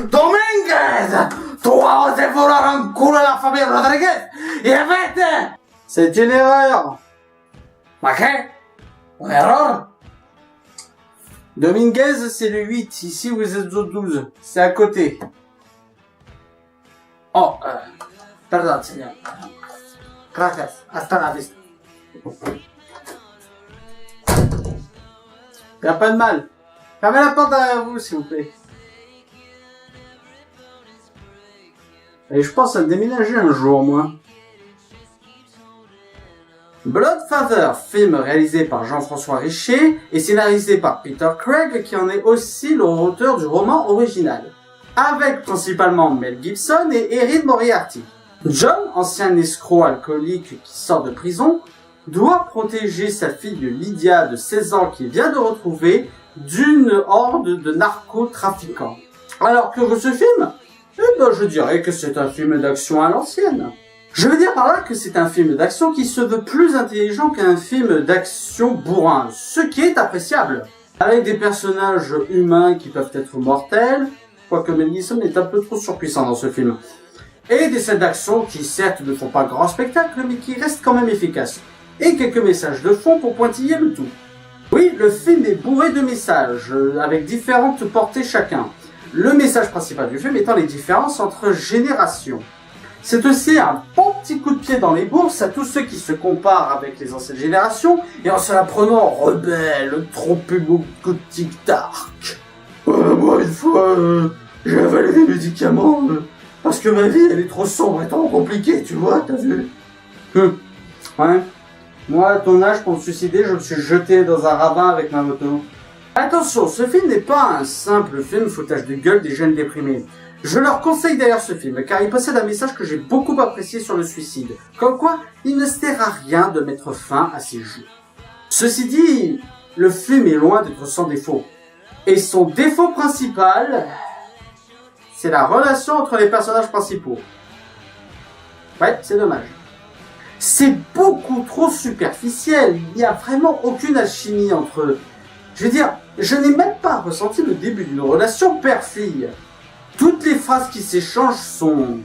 Dominguez! Tu vas osé vouloir enculer la famille Rodriguez! Et vite! C'est une erreur. Ma che? Une erreur? Dominguez, c'est le 8. Ici, vous êtes au 12. C'est à côté. Oh, perdón, señor. Gracias. Hasta la vista. Y a pas de mal. Fermez la porte derrière vous, s'il vous plaît. Et je pense à déménager un jour, moi. Bloodfather, film réalisé par Jean-François Richer et scénarisé par Peter Craig, qui en est aussi l'auteur du roman original, avec principalement Mel Gibson et Erin Moriarty. John, ancien escroc alcoolique qui sort de prison, doit protéger sa fille Lydia de 16 ans qu'il vient de retrouver d'une horde de narcotrafiquants. Alors que ce film, je dirais que c'est un film d'action à l'ancienne. Je veux dire par là que c'est un film d'action qui se veut plus intelligent qu'un film d'action bourrin, ce qui est appréciable. Avec des personnages humains qui peuvent être mortels, quoique Mel Gibson est un peu trop surpuissant dans ce film. Et des scènes d'action qui certes ne font pas grand spectacle, mais qui restent quand même efficaces. Et quelques messages de fond pour pointiller le tout. Oui, le film est bourré de messages, avec différentes portées chacun. Le message principal du film étant les différences entre générations. C'est aussi un bon petit coup de pied dans les bourses à tous ceux qui se comparent avec les anciennes générations et en se la prenant rebelle, trop gothique dark. Moi, une fois, j'ai avalé des médicaments parce que ma vie, elle est trop sombre et trop compliquée, tu vois, t'as vu? Ouais. Moi, à ton âge, pour me suicider, je me suis jeté dans un ravin avec ma moto. Attention, ce film n'est pas un simple film foutage de gueule des jeunes déprimés. Je leur conseille d'ailleurs ce film, car il possède un message que j'ai beaucoup apprécié sur le suicide. Comme quoi, il ne sert à rien de mettre fin à ses jours. Ceci dit, le film est loin d'être sans défaut. Et son défaut principal, c'est la relation entre les personnages principaux. Ouais, c'est dommage. C'est beaucoup trop superficiel, il n'y a vraiment aucune alchimie entre eux. Je veux dire, je n'ai même pas ressenti le début d'une relation père-fille. Toutes les phrases qui s'échangent sont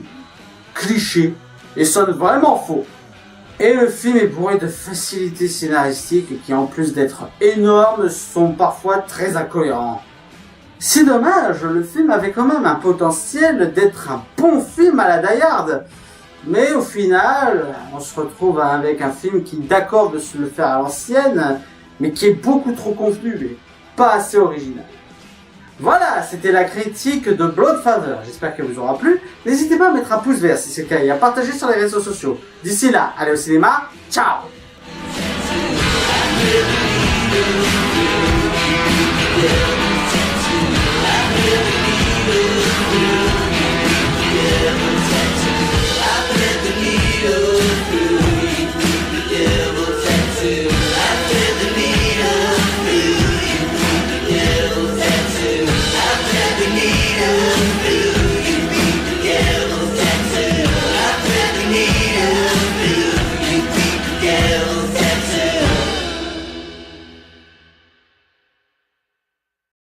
clichés et sonnent vraiment faux. Et le film est bourré de facilités scénaristiques qui, en plus d'être énormes, sont parfois très incohérents. C'est dommage, le film avait quand même un potentiel d'être un bon film à la Die Hard. Mais au final, on se retrouve avec un film qui d'accord de se le faire à l'ancienne, mais qui est beaucoup trop convenu et pas assez original. Voilà, c'était la critique de Bloodfather. J'espère qu'elle vous aura plu. N'hésitez pas à mettre un pouce vert si c'est le cas et à partager sur les réseaux sociaux. D'ici là, allez au cinéma. Ciao!